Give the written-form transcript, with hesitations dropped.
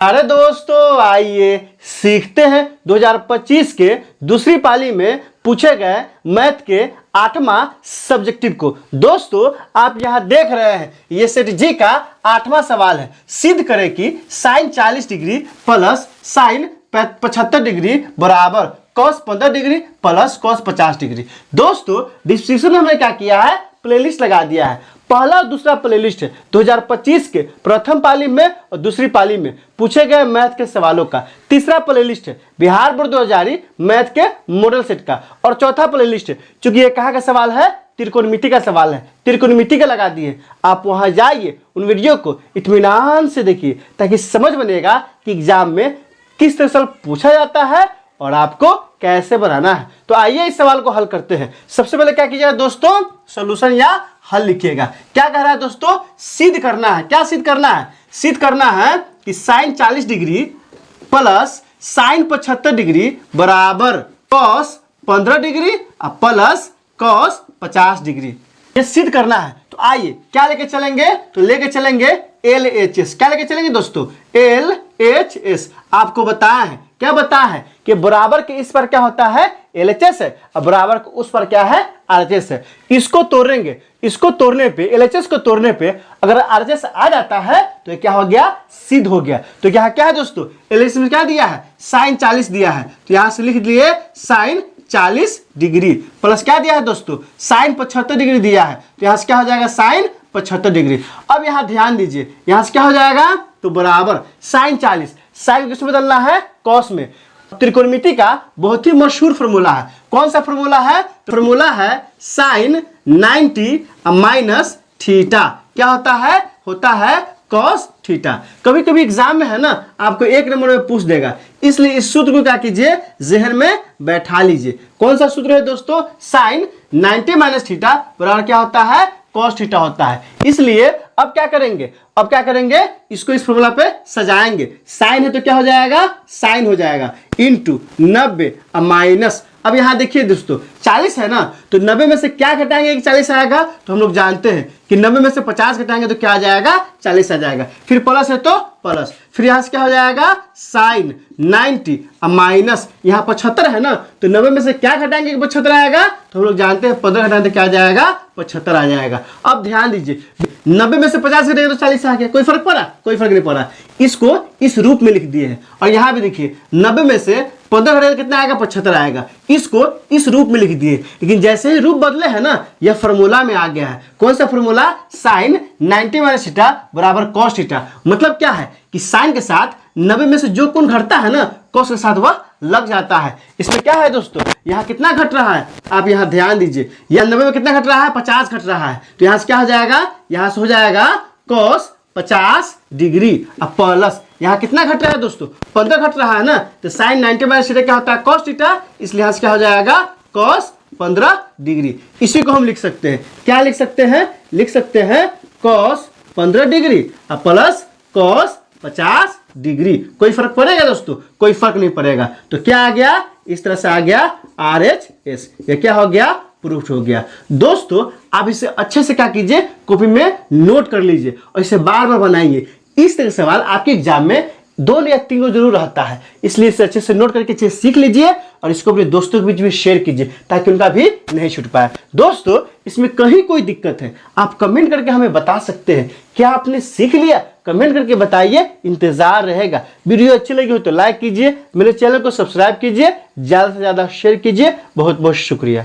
अरे दोस्तों आइए सीखते हैं 2025 के दूसरी पाली में पूछे गए मैथ के 8वां सब्जेक्टिव को। दोस्तों आप यहां देख रहे हैं ये सेट जी का 8वां सवाल है। सिद्ध करें कि sine 40 degree plus sine 75 degree बराबर cos 15 degree plus cos 50 degree. दोस्तों डिस्क्रिप्शन में हमने क्या किया है, प्लेलिस्ट लगा दिया है। पहला और दूसरा प्लेलिस्ट है 2025 के प्रथम पाली में और दूसरी पाली में पूछे गए मैथ के सवालों का। तीसरा प्लेलिस्ट है बिहार बोर्ड 2000 मैथ के मॉडल सेट का। और चौथा प्लेलिस्ट है, चूंकि ये कहाँ का सवाल है, त्रिकोणमिति का सवाल है, त्रिकोणमिति का लगा दिए। आप वहां जाइए, उन वीडियो को इत्मीनान से देखिए ताकि समझ बनेगा कि एग्जाम में किस तरह से पूछा जाता है और आपको कैसे बनाना है। तो आइए इस सवाल को हल करते हैं। सबसे पहले क्या कीजिएगा दोस्तों, सॉल्यूशन या हल लिखिएगा। क्या कह रहा है दोस्तों, सिद्ध करना है। क्या सिद्ध करना है, सिद्ध करना है कि sine 40 degree plus sine 75 degree बराबर कॉस 15 डिग्री और प्लस कॉस 50 डिग्री। ये सिद्ध करना है। तो आइए क्या लेके चलेंगे, तो लेके चलेंगे LHS। क्या लेके चलेंगे दोस्तों, LHS। आपको बताया है, क्या बताया है कि बराबर के इस पर क्या होता है LHS है और बराबर के उस पर क्या है RHS है। इसको तोड़ेंगे, इसको तोड़ने पे LHS को तोड़ने पे अगर RHS आ जाता है तो क्या हो गया, सिद्ध हो गया। तो यहाँ क्या है दोस्तों, LHS में क्या दिया है, साइन 40 दिया है, तो यहां से लिख दिए साइन 40 डिग्री प्लस क्या दिया है दोस्तों, साइन 75 डिग्री दिया है, तो यहां से क्या हो जाएगा साइन 75 डिग्री। अब यहां ध्यान दीजिए, यहां से क्या हो जाएगा, तो बराबर साइन 40, साइन किस में बदलना है, कॉस में। त्रिकोणमिति का बहुत ही मशहूर फॉर्मूला है। कौन सा फॉर्मूला है, फॉर्मूला है साइन 90 माइनस थीटा। क्या होता है, होता है कॉस थीटा। कभी कभी एग्जाम में है ना, आपको 1 नंबर में पूछ देगा, इसलिए इस सूत्र को क्या कीजिए, जहन में बैठा लीजिए। कौन सा सूत्र है दोस्तों, साइन 90 माइनस थीटा बराबर क्या होता है, कॉस थीटा होता है। इसलिए अब क्या करेंगे, अब क्या करेंगे, इसको इस फॉर्मूला पे सजाएंगे। साइन है तो क्या हो जाएगा, साइन हो जाएगा इंटू 90 माइनस। अब यहां देखिए दोस्तों 40 है ना, तो 90 में से क्या घटाएंगे कि 40 आएगा, तो हम लोग जानते हैं कि 90 में से 50 घटाएंगे तो क्या आ जाएगा, 40 आ जाएगा। फिर प्लस है तो प्लस, फिर यहां से क्या हो जाएगा, साइन 90 माइनस यहाँ 75 है ना, तो 90 में से क्या घटाएंगे कि 75 आएगा, तो हम लोग जानते हैं 15 घटाएंगे तो क्या आ जाएगा, 75 आ जाएगा। अब ध्यान दीजिए 90 में से 50 घटेगा तो 40 आ गया, कोई फर्क पड़ा, कोई फर्क नहीं पड़ा। इसको इस रूप में लिख दिए हैं। और यहाँ भी देखिए 90 में से 15 घटेगा कितना आएगा, 75 आएगा। इसको इस रूप में लिख दिए, लेकिन जैसे ही रूप बदले है ना, यह फॉर्मूला में आ गया है। कौन सा फॉर्मूला, साइन 90 माइनस थीटा बराबर कॉस थीटा। मतलब क्या है कि साइन के साथ 90 में से जो कोण घटता है ना, कॉस के साथ वह लग जाता है। इसमें क्या है दोस्तों, यहाँ कितना घट रहा है, आप यहाँ ध्यान दीजिए, यहाँ 90 में कितना घट रहा है, 50 घट रहा है, तो यहाँ से क्या हो जाएगा, यहाँ से हो जाएगा कॉस 50 डिग्री। अब प्लस यहाँ कितना घट रहा है दोस्तों, 15 घट रहा है ना, तो साइन 90 माइनस थीटा क्या होता है, कॉस थीटा, इसलिए यहाँ से क्या हो जाएगा, कॉस 15 डिग्री। इसी को हम लिख सकते हैं, क्या लिख सकते हैं, लिख सकते हैं कॉस 15 डिग्री और प्लस कॉस 50 डिग्री। कोई फर्क पड़ेगा दोस्तों, कोई फर्क नहीं पड़ेगा। तो क्या आ गया, इस तरह से आ गया RHS। ये क्या हो गया, प्रूफ हो गया। दोस्तों आप इसे अच्छे से क्या कीजिए, कॉपी में नोट कर लीजिए और इसे बार बार बनाइए। इस तरह के सवाल आपके एग्जाम में 2 या 3 को जरूर रहता है, इसलिए इसे अच्छे से नोट करके अच्छे से सीख लीजिए और इसको अपने दोस्तों के बीच में शेयर कीजिए ताकि उनका भी नहीं छूट पाए। दोस्तों इसमें कहीं कोई दिक्कत है, आप कमेंट करके हमें बता सकते हैं। क्या आपने सीख लिया, कमेंट करके बताइए, इंतजार रहेगा। वीडियो अच्छी लगी हो तो लाइक कीजिए, मेरे चैनल को सब्सक्राइब कीजिए, ज्यादा से ज्यादा शेयर कीजिए। बहुत बहुत शुक्रिया।